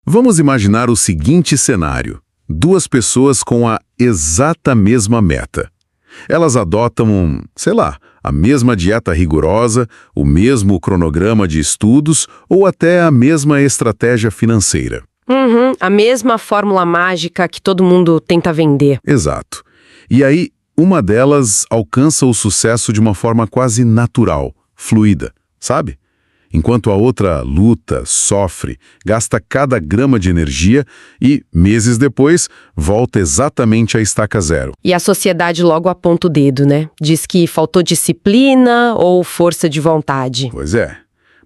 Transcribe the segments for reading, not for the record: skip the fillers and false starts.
Vamos imaginar o seguinte cenário. Duas pessoas com a exata mesma meta. Elas adotam, a mesma dieta rigorosa, o mesmo cronograma de estudos ou até a mesma estratégia financeira. A mesma fórmula mágica que todo mundo tenta vender. Exato. E aí, uma delas alcança o sucesso de uma forma quase natural, fluida, sabe? Enquanto a outra luta, sofre, gasta cada grama de energia e, meses depois, volta exatamente à estaca zero. E a sociedade logo aponta o dedo, né? Diz que faltou disciplina ou força de vontade. Pois é.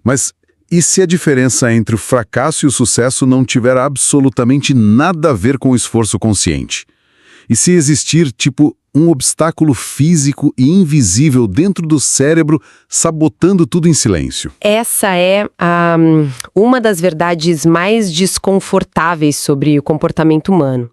Mas e se a diferença entre o fracasso e o sucesso não tiver absolutamente nada a ver com o esforço consciente? E se existir, um obstáculo físico e invisível dentro do cérebro, sabotando tudo em silêncio? Essa é uma das verdades mais desconfortáveis sobre o comportamento humano.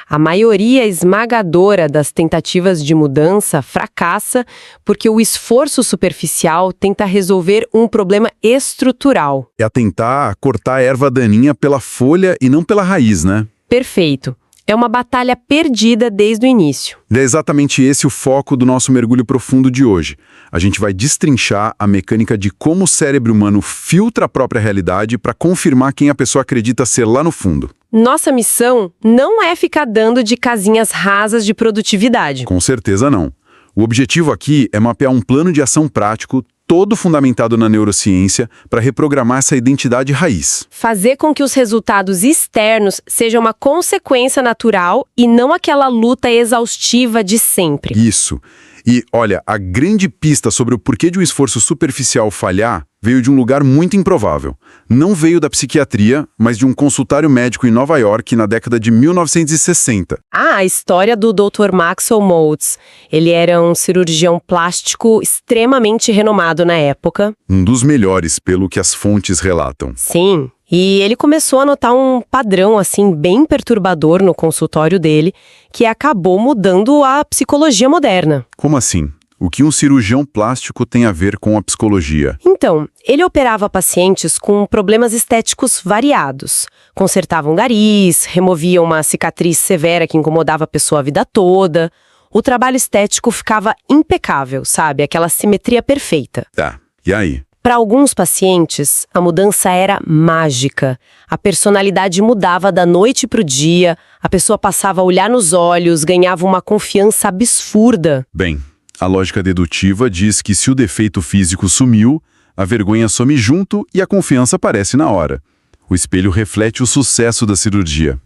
A maioria esmagadora das tentativas de mudança fracassa porque o esforço superficial tenta resolver um problema estrutural. É a tentar cortar a erva daninha pela folha e não pela raiz, né? Perfeito. É uma batalha perdida desde o início. É exatamente esse o foco do nosso mergulho profundo de hoje. A gente vai destrinchar a mecânica de como o cérebro humano filtra a própria realidade para confirmar quem a pessoa acredita ser lá no fundo. Nossa missão não é ficar dando de casinhas rasas de produtividade. Com certeza não. O objetivo aqui é mapear um plano de ação prático, todo fundamentado na neurociência, para reprogramar essa identidade raiz. Fazer com que os resultados externos sejam uma consequência natural e não aquela luta exaustiva de sempre. Isso. E, olha, a grande pista sobre o porquê de um esforço superficial falhar veio de um lugar muito improvável. Não veio da psiquiatria, mas de um consultório médico em Nova York na década de 1960. A história do Dr. Maxwell Maltz. Ele era um cirurgião plástico extremamente renomado na época. Um dos melhores, pelo que as fontes relatam. Sim. E ele começou a notar um padrão, bem perturbador no consultório dele, que acabou mudando a psicologia moderna. Como assim? O que um cirurgião plástico tem a ver com a psicologia? Então, ele operava pacientes com problemas estéticos variados. Consertava um nariz, removia uma cicatriz severa que incomodava a pessoa a vida toda. O trabalho estético ficava impecável, sabe? Aquela simetria perfeita. Tá, e aí? Para alguns pacientes, a mudança era mágica. A personalidade mudava da noite para o dia, a pessoa passava a olhar nos olhos, ganhava uma confiança absurda. Bem, a lógica dedutiva diz que se o defeito físico sumiu, a vergonha some junto e a confiança aparece na hora. O espelho reflete o sucesso da cirurgia.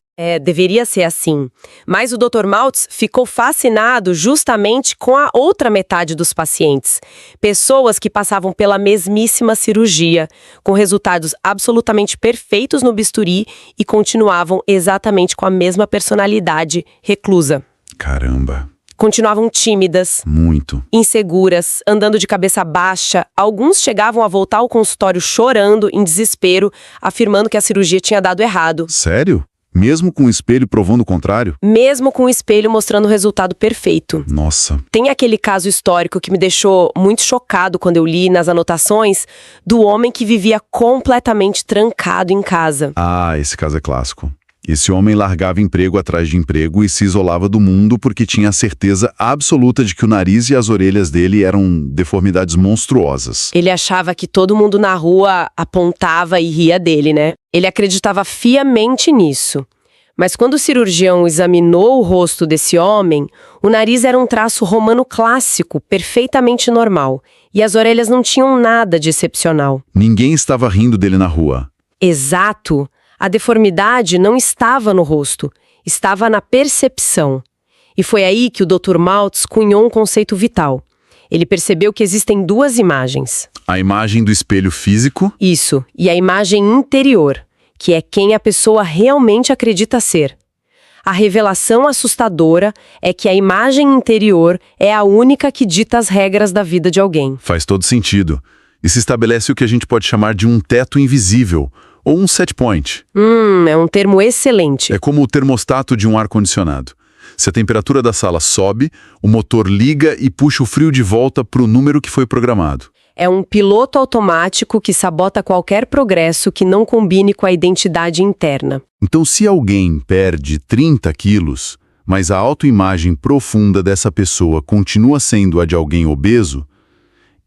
Deveria ser assim. Mas o Dr. Maltz ficou fascinado justamente com a outra metade dos pacientes. Pessoas que passavam pela mesmíssima cirurgia, com resultados absolutamente perfeitos no bisturi e continuavam exatamente com a mesma personalidade reclusa. Caramba. Continuavam tímidas, muito inseguras, andando de cabeça baixa. Alguns chegavam a voltar ao consultório chorando, em desespero, afirmando que a cirurgia tinha dado errado. Sério? Mesmo com o espelho provando o contrário? Mesmo com o espelho mostrando o resultado perfeito. Nossa. Tem aquele caso histórico que me deixou muito chocado quando eu li nas anotações do homem que vivia completamente trancado em casa. Ah, esse caso é clássico. Esse homem largava emprego atrás de emprego e se isolava do mundo porque tinha a certeza absoluta de que o nariz e as orelhas dele eram deformidades monstruosas. Ele achava que todo mundo na rua apontava e ria dele, né? Ele acreditava fiamente nisso. Mas quando o cirurgião examinou o rosto desse homem, o nariz era um traço romano clássico, perfeitamente normal. E as orelhas não tinham nada de excepcional. Ninguém estava rindo dele na rua. Exato. A deformidade não estava no rosto, estava na percepção. E foi aí que o Dr. Maltz cunhou um conceito vital. Ele percebeu que existem duas imagens. A imagem do espelho físico? Isso, e a imagem interior, que é quem a pessoa realmente acredita ser. A revelação assustadora é que a imagem interior é a única que dita as regras da vida de alguém. Faz todo sentido. E se estabelece o que a gente pode chamar de um teto invisível, ou um set point. É um termo excelente. É como o termostato de um ar-condicionado. Se a temperatura da sala sobe, o motor liga e puxa o frio de volta para o número que foi programado. É um piloto automático que sabota qualquer progresso que não combine com a identidade interna. Então, se alguém perde 30 quilos, mas a autoimagem profunda dessa pessoa continua sendo a de alguém obeso,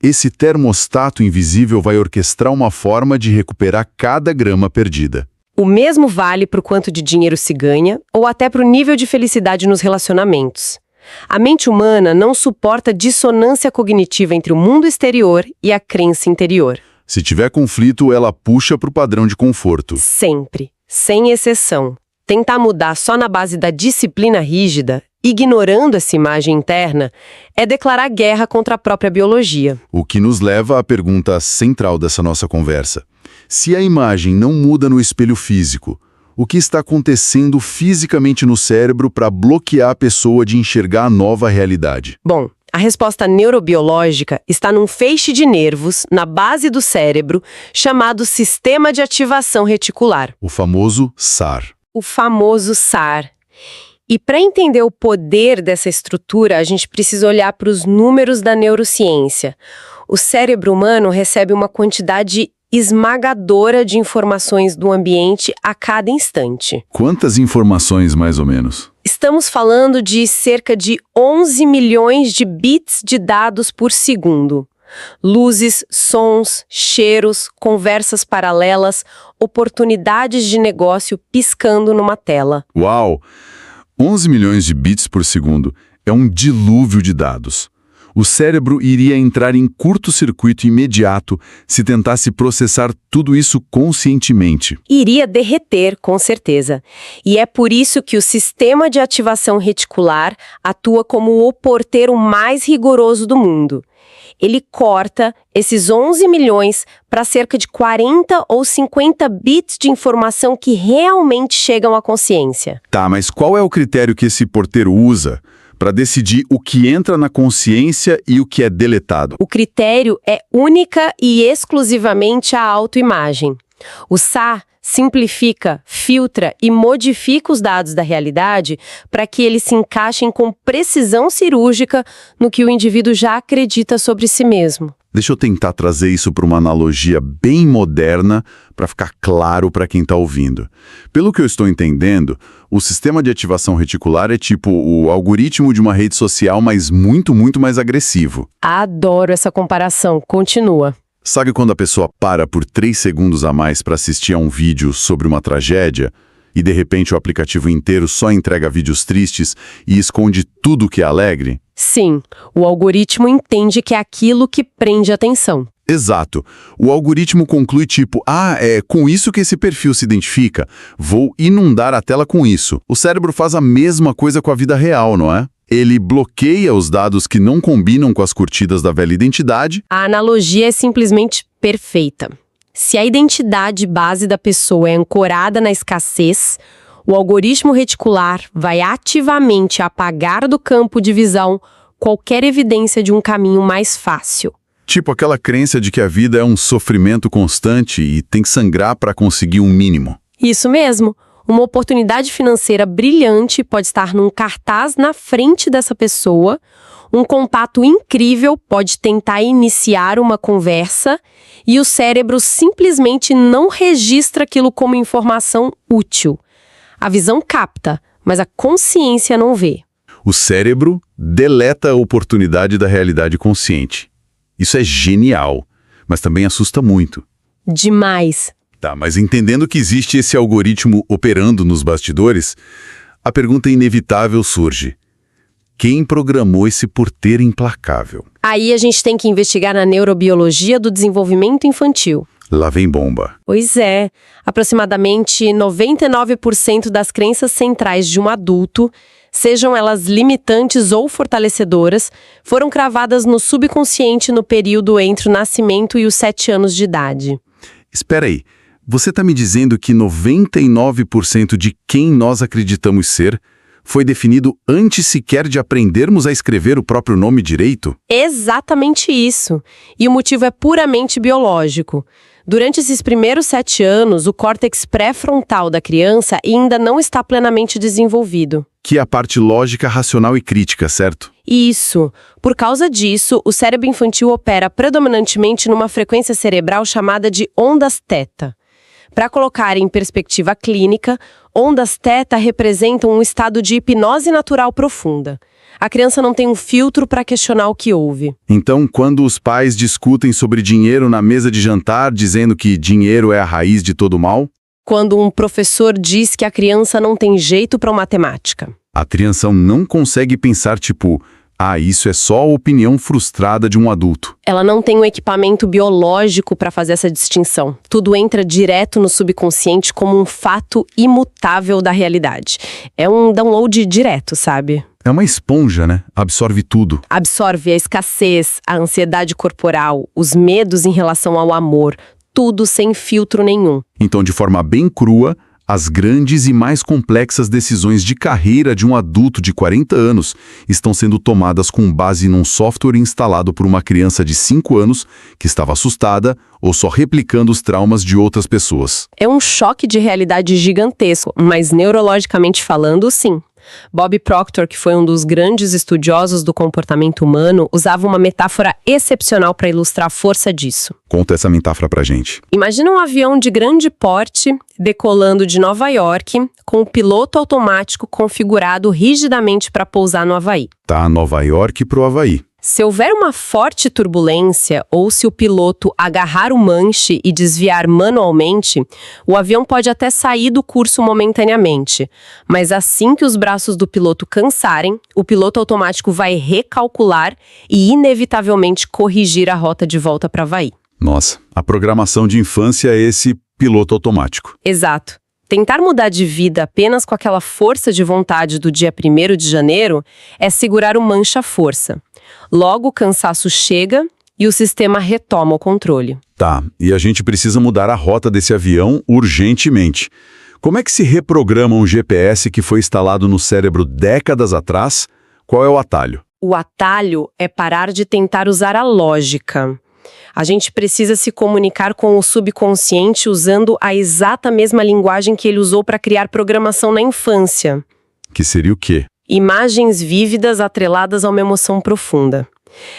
esse termostato invisível vai orquestrar uma forma de recuperar cada grama perdida. O mesmo vale para o quanto de dinheiro se ganha ou até para o nível de felicidade nos relacionamentos. A mente humana não suporta dissonância cognitiva entre o mundo exterior e a crença interior. Se tiver conflito, ela puxa para o padrão de conforto. Sempre, sem exceção. Tentar mudar só na base da disciplina rígida, ignorando essa imagem interna, é declarar guerra contra a própria biologia. O que nos leva à pergunta central dessa nossa conversa. Se a imagem não muda no espelho físico, o que está acontecendo fisicamente no cérebro para bloquear a pessoa de enxergar a nova realidade? Bom, a resposta neurobiológica está num feixe de nervos na base do cérebro chamado Sistema de Ativação Reticular. O famoso SAR. O famoso SAR. E para entender o poder dessa estrutura, a gente precisa olhar para os números da neurociência. O cérebro humano recebe uma quantidade esmagadora de informações do ambiente a cada instante. Quantas informações, mais ou menos? Estamos falando de cerca de 11 milhões de bits de dados por segundo. Luzes, sons, cheiros, conversas paralelas, oportunidades de negócio piscando numa tela. Uau! 11 milhões de bits por segundo é um dilúvio de dados. O cérebro iria entrar em curto-circuito imediato se tentasse processar tudo isso conscientemente. Iria derreter, com certeza. E é por isso que o sistema de ativação reticular atua como o porteiro mais rigoroso do mundo. Ele corta esses 11 milhões para cerca de 40 ou 50 bits de informação que realmente chegam à consciência. Tá, mas qual é o critério que esse porteiro usa para decidir o que entra na consciência e o que é deletado? O critério é única e exclusivamente a autoimagem. O SAR simplifica, filtra e modifica os dados da realidade para que eles se encaixem com precisão cirúrgica no que o indivíduo já acredita sobre si mesmo. Deixa eu tentar trazer isso para uma analogia bem moderna para ficar claro para quem está ouvindo. Pelo que eu estou entendendo, o sistema de ativação reticular é tipo o algoritmo de uma rede social, mas muito, muito mais agressivo. Adoro essa comparação. Continua. Sabe quando a pessoa para por 3 segundos a mais para assistir a um vídeo sobre uma tragédia e de repente o aplicativo inteiro só entrega vídeos tristes e esconde tudo que é alegre? Sim, o algoritmo entende que é aquilo que prende a atenção. Exato. O algoritmo conclui tipo, é com isso que esse perfil se identifica, vou inundar a tela com isso. O cérebro faz a mesma coisa com a vida real, não é? Ele bloqueia os dados que não combinam com as curtidas da velha identidade. A analogia é simplesmente perfeita. Se a identidade base da pessoa é ancorada na escassez, o algoritmo reticular vai ativamente apagar do campo de visão qualquer evidência de um caminho mais fácil. Tipo aquela crença de que a vida é um sofrimento constante e tem que sangrar para conseguir um mínimo. Isso mesmo. Uma oportunidade financeira brilhante pode estar num cartaz na frente dessa pessoa, um contato incrível pode tentar iniciar uma conversa e o cérebro simplesmente não registra aquilo como informação útil. A visão capta, mas a consciência não vê. O cérebro deleta a oportunidade da realidade consciente. Isso é genial, mas também assusta muito. Demais. Tá, mas entendendo que existe esse algoritmo operando nos bastidores, a pergunta inevitável surge. Quem programou esse porteiro implacável? Aí a gente tem que investigar na neurobiologia do desenvolvimento infantil. Lá vem bomba. Pois é, aproximadamente 99% das crenças centrais de um adulto, sejam elas limitantes ou fortalecedoras, foram cravadas no subconsciente no período entre o nascimento e os 7 anos de idade. Espera aí. Você está me dizendo que 99% de quem nós acreditamos ser foi definido antes sequer de aprendermos a escrever o próprio nome direito? Exatamente isso. E o motivo é puramente biológico. Durante esses primeiros 7 anos, o córtex pré-frontal da criança ainda não está plenamente desenvolvido. Que é a parte lógica, racional e crítica, certo? Isso. Por causa disso, o cérebro infantil opera predominantemente numa frequência cerebral chamada de ondas θ. Para colocar em perspectiva clínica, ondas θ representam um estado de hipnose natural profunda. A criança não tem um filtro para questionar o que ouve. Então, quando os pais discutem sobre dinheiro na mesa de jantar, dizendo que dinheiro é a raiz de todo mal, Quando um professor diz que a criança não tem jeito para matemática. a criança não consegue pensar tipo, isso é só a opinião frustrada de um adulto. Ela não tem um equipamento biológico para fazer essa distinção. Tudo entra direto no subconsciente como um fato imutável da realidade. É um download direto, sabe? É uma esponja, né? Absorve tudo. Absorve a escassez, a ansiedade corporal, os medos em relação ao amor, tudo sem filtro nenhum. Então, de forma bem crua, as grandes e mais complexas decisões de carreira de um adulto de 40 anos estão sendo tomadas com base num software instalado por uma criança de 5 anos que estava assustada ou só replicando os traumas de outras pessoas. É um choque de realidade gigantesco, mas neurologicamente falando, sim. Bob Proctor, que foi um dos grandes estudiosos do comportamento humano, usava uma metáfora excepcional para ilustrar a força disso. Conta essa metáfora pra gente. Imagina um avião de grande porte decolando de Nova York, com o piloto automático configurado rigidamente para pousar no Havaí. Tá, Nova York pro Havaí. Se houver uma forte turbulência ou se o piloto agarrar o manche e desviar manualmente, o avião pode até sair do curso momentaneamente. Mas assim que os braços do piloto cansarem, o piloto automático vai recalcular e inevitavelmente corrigir a rota de volta para Havaí. Nossa, a programação de infância é esse piloto automático. Exato. Tentar mudar de vida apenas com aquela força de vontade do dia 1º de janeiro é segurar o manche à força. Logo o cansaço chega e o sistema retoma o controle. Tá, e a gente precisa mudar a rota desse avião urgentemente. Como é que se reprograma um GPS que foi instalado no cérebro décadas atrás? Qual é o atalho? O atalho é parar de tentar usar a lógica. A gente precisa se comunicar com o subconsciente usando a exata mesma linguagem que ele usou para criar programação na infância. Que seria o quê? Imagens vívidas atreladas a uma emoção profunda.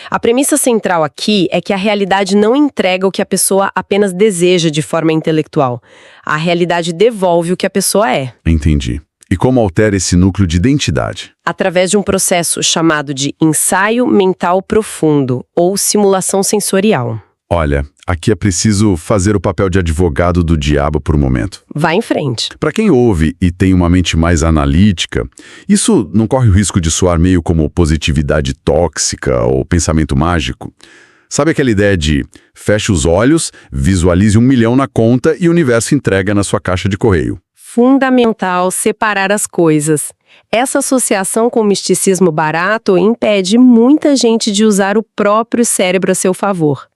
A premissa central aqui é que a realidade não entrega o que a pessoa apenas deseja de forma intelectual. A realidade devolve o que a pessoa é. Entendi. E como altera esse núcleo de identidade? Através de um processo chamado de ensaio mental profundo ou simulação sensorial. Olha, aqui é preciso fazer o papel de advogado do diabo por um momento. Vá em frente. Para quem ouve e tem uma mente mais analítica, isso não corre o risco de soar meio como positividade tóxica ou pensamento mágico? Sabe aquela ideia de feche os olhos, visualize 1 milhão na conta e o universo entrega na sua caixa de correio? Fundamental separar as coisas. Essa associação com o misticismo barato impede muita gente de usar o próprio cérebro a seu favor.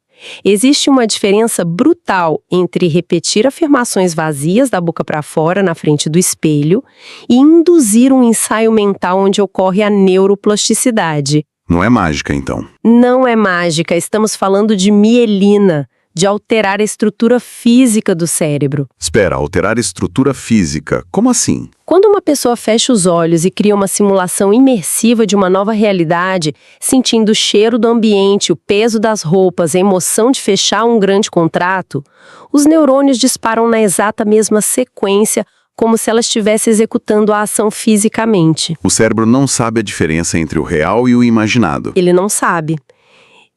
Existe uma diferença brutal entre repetir afirmações vazias da boca para fora na frente do espelho e induzir um ensaio mental onde ocorre a neuroplasticidade. Não é mágica, então? Não é mágica, estamos falando de mielina, de alterar a estrutura física do cérebro. Espera, alterar a estrutura física. Como assim? Quando uma pessoa fecha os olhos e cria uma simulação imersiva de uma nova realidade, sentindo o cheiro do ambiente, o peso das roupas, a emoção de fechar um grande contrato, os neurônios disparam na exata mesma sequência, como se ela estivesse executando a ação fisicamente. O cérebro não sabe a diferença entre o real e o imaginado. Ele não sabe.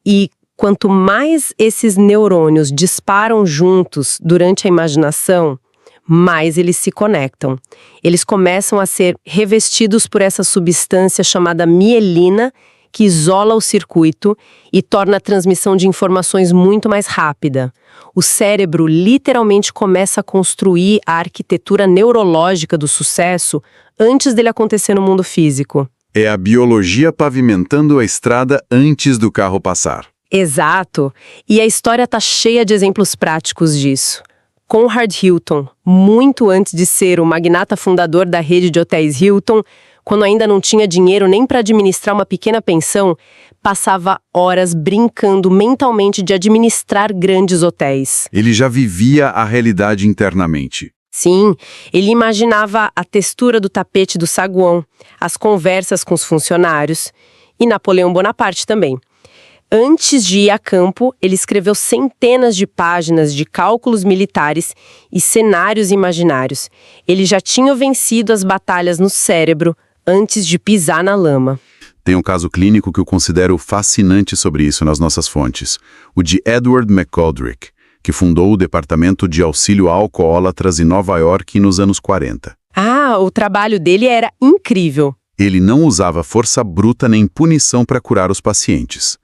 E quanto mais esses neurônios disparam juntos durante a imaginação, mais eles se conectam. Eles começam a ser revestidos por essa substância chamada mielina, que isola o circuito e torna a transmissão de informações muito mais rápida. O cérebro literalmente começa a construir a arquitetura neurológica do sucesso antes dele acontecer no mundo físico. É a biologia pavimentando a estrada antes do carro passar. Exato. E a história está cheia de exemplos práticos disso. Conrad Hilton, muito antes de ser o magnata fundador da rede de hotéis Hilton, quando ainda não tinha dinheiro nem para administrar uma pequena pensão, passava horas brincando mentalmente de administrar grandes hotéis. Ele já vivia a realidade internamente. Sim, ele imaginava a textura do tapete do saguão, as conversas com os funcionários e Napoleão Bonaparte também. Antes de ir a campo, ele escreveu centenas de páginas de cálculos militares e cenários imaginários. Ele já tinha vencido as batalhas no cérebro antes de pisar na lama. Tem um caso clínico que eu considero fascinante sobre isso nas nossas fontes, o de Edward McGoldrick, que fundou o Departamento de Auxílio a Alcoólatras em Nova York nos anos 40. Ah, o trabalho dele era incrível. Ele não usava força bruta nem punição para curar os pacientes.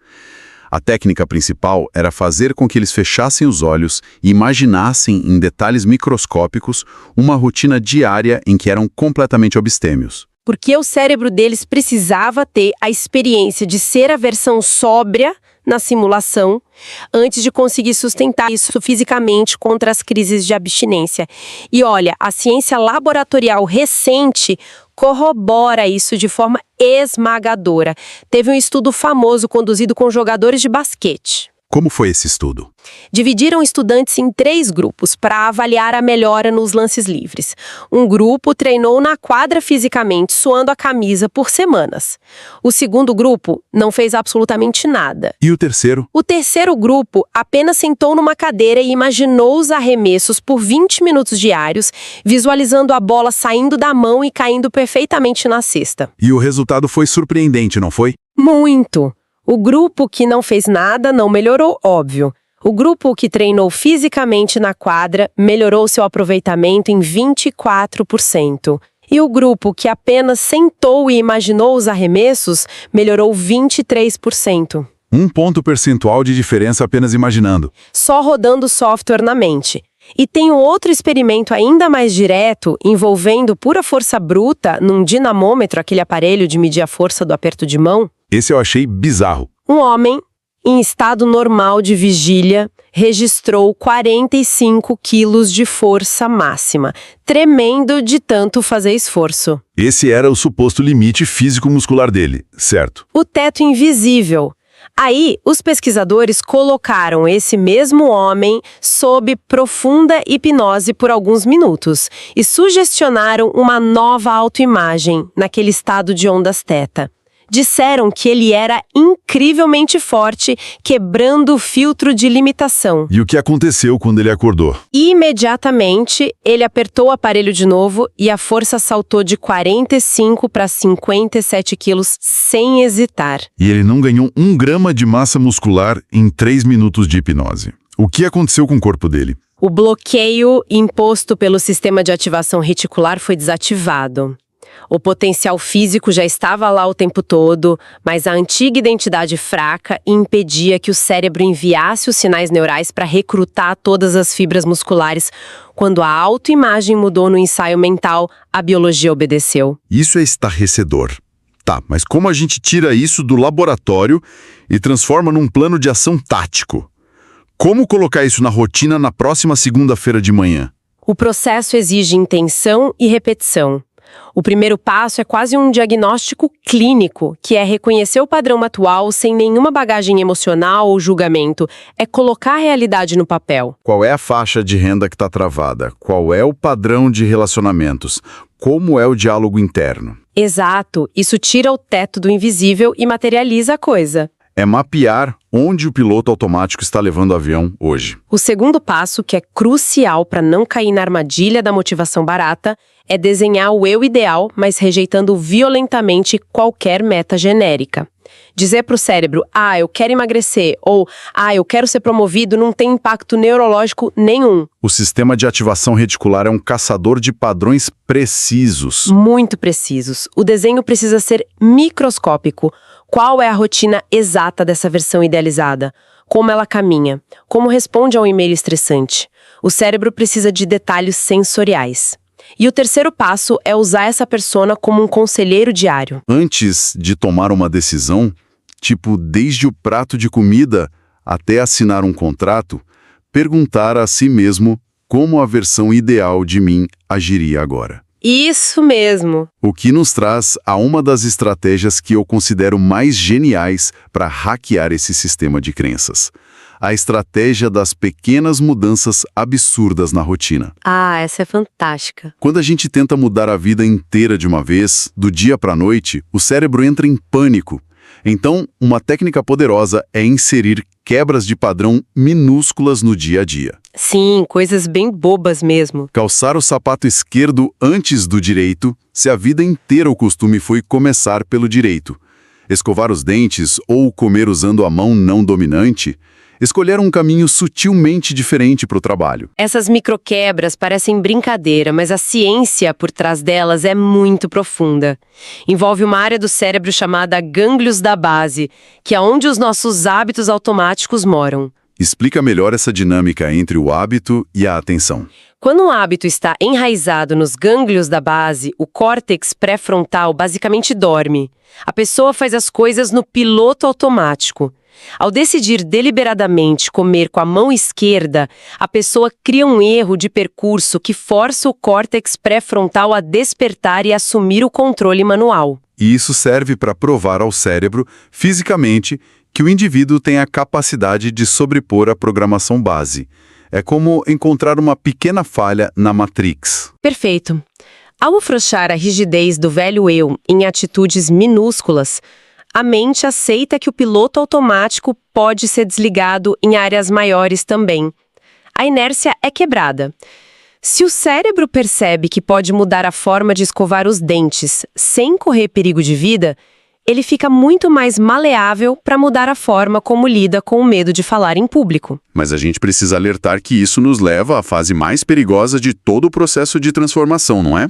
A técnica principal era fazer com que eles fechassem os olhos e imaginassem em detalhes microscópicos uma rotina diária em que eram completamente abstêmios. Porque o cérebro deles precisava ter a experiência de ser a versão sóbria na simulação, antes de conseguir sustentar isso fisicamente contra as crises de abstinência. E olha, a ciência laboratorial recente corrobora isso de forma esmagadora. Teve um estudo famoso conduzido com jogadores de basquete. Como foi esse estudo? Dividiram estudantes em 3 grupos para avaliar a melhora nos lances livres. Um grupo treinou na quadra fisicamente, suando a camisa por semanas. O segundo grupo não fez absolutamente nada. E o terceiro? O terceiro grupo apenas sentou numa cadeira e imaginou os arremessos por 20 minutos diários, visualizando a bola saindo da mão e caindo perfeitamente na cesta. E o resultado foi surpreendente, não foi? Muito! O grupo que não fez nada não melhorou, óbvio. O grupo que treinou fisicamente na quadra melhorou seu aproveitamento em 24%. E o grupo que apenas sentou e imaginou os arremessos melhorou 23%. Um ponto percentual de diferença apenas imaginando. Só rodando software na mente. E tem um outro experimento ainda mais direto, envolvendo pura força bruta num dinamômetro, aquele aparelho de medir a força do aperto de mão. Esse eu achei bizarro. Um homem, em estado normal de vigília, registrou 45 quilos de força máxima, tremendo de tanto fazer esforço. Esse era o suposto limite físico-muscular dele, certo? O teto invisível. Aí, os pesquisadores colocaram esse mesmo homem sob profunda hipnose por alguns minutos e sugestionaram uma nova autoimagem naquele estado de ondas teta. Disseram que ele era incrivelmente forte, quebrando o filtro de limitação. E o que aconteceu quando ele acordou? Imediatamente, ele apertou o aparelho de novo e a força saltou de 45 para 57 quilos sem hesitar. E ele não ganhou 1 grama de massa muscular em 3 minutos de hipnose. O que aconteceu com o corpo dele? O bloqueio imposto pelo sistema de ativação reticular foi desativado. O potencial físico já estava lá o tempo todo, mas a antiga identidade fraca impedia que o cérebro enviasse os sinais neurais para recrutar todas as fibras musculares. Quando a autoimagem mudou no ensaio mental, a biologia obedeceu. Isso é estarrecedor. Tá, mas como a gente tira isso do laboratório e transforma num plano de ação tático? Como colocar isso na rotina na próxima segunda-feira de manhã? O processo exige intenção e repetição. O primeiro passo é quase um diagnóstico clínico, que é reconhecer o padrão atual sem nenhuma bagagem emocional ou julgamento. É colocar a realidade no papel. Qual é a faixa de renda que está travada? Qual é o padrão de relacionamentos? Como é o diálogo interno? Exato. Isso tira o teto do invisível e materializa a coisa. É mapear onde o piloto automático está levando o avião hoje. O segundo passo, que é crucial para não cair na armadilha da motivação barata, é desenhar o eu ideal, mas rejeitando violentamente qualquer meta genérica. Dizer para o cérebro, eu quero emagrecer, ou eu quero ser promovido, não tem impacto neurológico nenhum. O sistema de ativação reticular é um caçador de padrões precisos. Muito precisos. O desenho precisa ser microscópico. Qual é a rotina exata dessa versão idealizada? Como ela caminha? Como responde a um e-mail estressante? O cérebro precisa de detalhes sensoriais. E o terceiro passo é usar essa persona como um conselheiro diário. Antes de tomar uma decisão, tipo desde o prato de comida até assinar um contrato, perguntar a si mesmo como a versão ideal de mim agiria agora. Isso mesmo. O que nos traz a uma das estratégias que eu considero mais geniais para hackear esse sistema de crenças. A estratégia das pequenas mudanças absurdas na rotina. Ah, essa é fantástica. Quando a gente tenta mudar a vida inteira de uma vez, do dia para a noite, o cérebro entra em pânico. Então, uma técnica poderosa é inserir quebras de padrão minúsculas no dia a dia. Sim, coisas bem bobas mesmo. Calçar o sapato esquerdo antes do direito, se a vida inteira o costume foi começar pelo direito. Escovar os dentes ou comer usando a mão não dominante, escolher um caminho sutilmente diferente para o trabalho. Essas microquebras parecem brincadeira, mas a ciência por trás delas é muito profunda. Envolve uma área do cérebro chamada gânglios da base, que é onde os nossos hábitos automáticos moram. Explica melhor essa dinâmica entre o hábito e a atenção. Quando um hábito está enraizado nos gânglios da base, o córtex pré-frontal basicamente dorme. A pessoa faz as coisas no piloto automático. Ao decidir deliberadamente comer com a mão esquerda, a pessoa cria um erro de percurso que força o córtex pré-frontal a despertar e assumir o controle manual. E isso serve para provar ao cérebro, fisicamente, que o indivíduo tem a capacidade de sobrepor a programação base. É como encontrar uma pequena falha na Matrix. Perfeito. Ao afrouxar a rigidez do velho eu em atitudes minúsculas, a mente aceita que o piloto automático pode ser desligado em áreas maiores também. A inércia é quebrada. Se o cérebro percebe que pode mudar a forma de escovar os dentes sem correr perigo de vida, ele fica muito mais maleável para mudar a forma como lida com o medo de falar em público. Mas a gente precisa alertar que isso nos leva à fase mais perigosa de todo o processo de transformação, não é?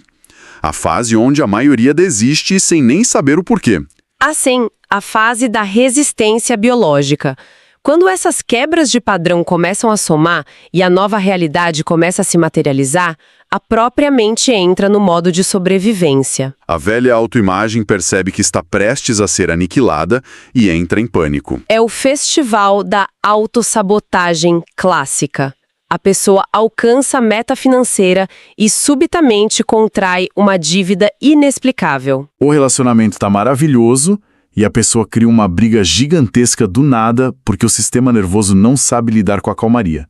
A fase onde a maioria desiste sem nem saber o porquê. Assim, a fase da resistência biológica. Quando essas quebras de padrão começam a somar e a nova realidade começa a se materializar, a própria mente entra no modo de sobrevivência. A velha autoimagem percebe que está prestes a ser aniquilada e entra em pânico. É o festival da autossabotagem clássica. A pessoa alcança a meta financeira e subitamente contrai uma dívida inexplicável. O relacionamento está maravilhoso e a pessoa cria uma briga gigantesca do nada porque o sistema nervoso não sabe lidar com a calmaria.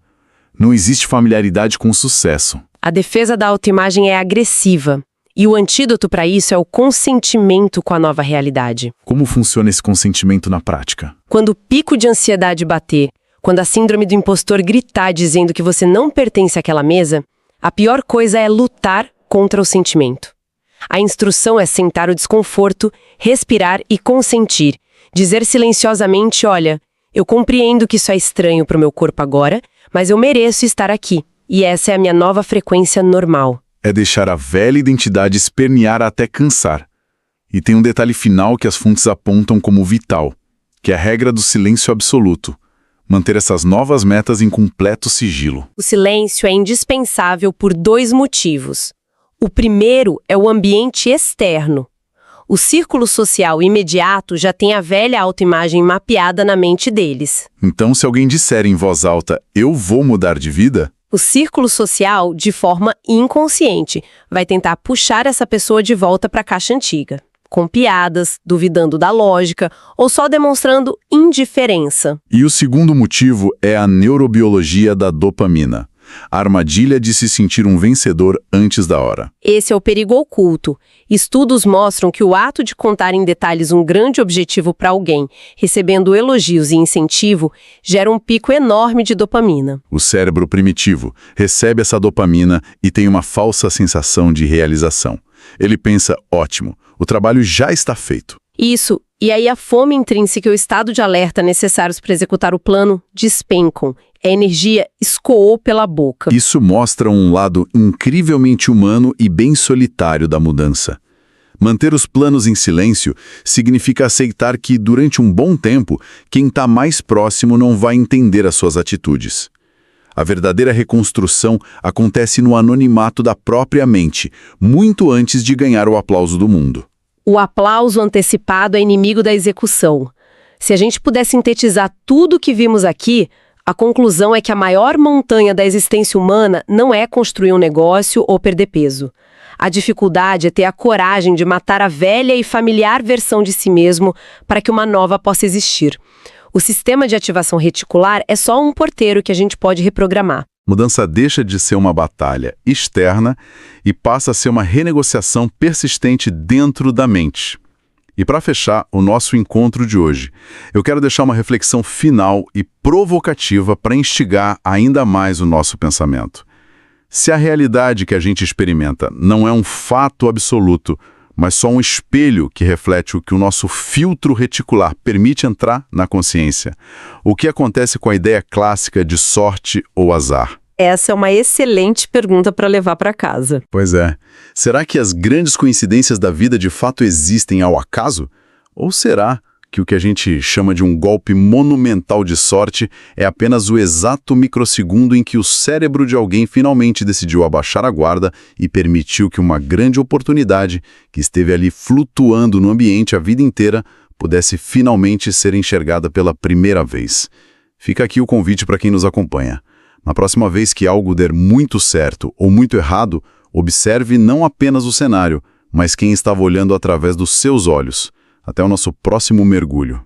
Não existe familiaridade com o sucesso. A defesa da autoimagem é agressiva. E o antídoto para isso é o consentimento com a nova realidade. Como funciona esse consentimento na prática? Quando o pico de ansiedade bater, quando a síndrome do impostor gritar dizendo que você não pertence àquela mesa, a pior coisa é lutar contra o sentimento. A instrução é sentar o desconforto, respirar e consentir. Dizer silenciosamente, olha, eu compreendo que isso é estranho para o meu corpo agora, mas eu mereço estar aqui. E essa é a minha nova frequência normal. É deixar a velha identidade espernear até cansar. E tem um detalhe final que as fontes apontam como vital, que é a regra do silêncio absoluto. Manter essas novas metas em completo sigilo. O silêncio é indispensável por 2 motivos. O primeiro é o ambiente externo. O círculo social imediato já tem a velha autoimagem mapeada na mente deles. Então, se alguém disser em voz alta, eu vou mudar de vida, o círculo social, de forma inconsciente, vai tentar puxar essa pessoa de volta para a caixa antiga, com piadas, duvidando da lógica ou só demonstrando indiferença. E o segundo motivo é a neurobiologia da dopamina. A armadilha de se sentir um vencedor antes da hora. Esse é o perigo oculto. Estudos mostram que o ato de contar em detalhes um grande objetivo para alguém, recebendo elogios e incentivo, gera um pico enorme de dopamina. O cérebro primitivo recebe essa dopamina e tem uma falsa sensação de realização. Ele pensa, ótimo, o trabalho já está feito. Isso, e aí a fome intrínseca e o estado de alerta necessários para executar o plano despencam. A energia escoou pela boca. Isso mostra um lado incrivelmente humano e bem solitário da mudança. Manter os planos em silêncio significa aceitar que, durante um bom tempo, quem está mais próximo não vai entender as suas atitudes. A verdadeira reconstrução acontece no anonimato da própria mente, muito antes de ganhar o aplauso do mundo. O aplauso antecipado é inimigo da execução. Se a gente puder sintetizar tudo o que vimos aqui, a conclusão é que a maior montanha da existência humana não é construir um negócio ou perder peso. A dificuldade é ter a coragem de matar a velha e familiar versão de si mesmo para que uma nova possa existir. O sistema de ativação reticular é só um porteiro que a gente pode reprogramar. Mudança deixa de ser uma batalha externa e passa a ser uma renegociação persistente dentro da mente. E para fechar o nosso encontro de hoje, eu quero deixar uma reflexão final e provocativa para instigar ainda mais o nosso pensamento. Se a realidade que a gente experimenta não é um fato absoluto, mas só um espelho que reflete o que o nosso filtro reticular permite entrar na consciência, o que acontece com a ideia clássica de sorte ou azar? Essa é uma excelente pergunta para levar para casa. Pois é. Será que as grandes coincidências da vida de fato existem ao acaso? Ou será que o que a gente chama de um golpe monumental de sorte é apenas o exato microsegundo em que o cérebro de alguém finalmente decidiu abaixar a guarda e permitiu que uma grande oportunidade, que esteve ali flutuando no ambiente a vida inteira, pudesse finalmente ser enxergada pela primeira vez? Fica aqui o convite para quem nos acompanha. Na próxima vez que algo der muito certo ou muito errado, observe não apenas o cenário, mas quem estava olhando através dos seus olhos. Até o nosso próximo mergulho.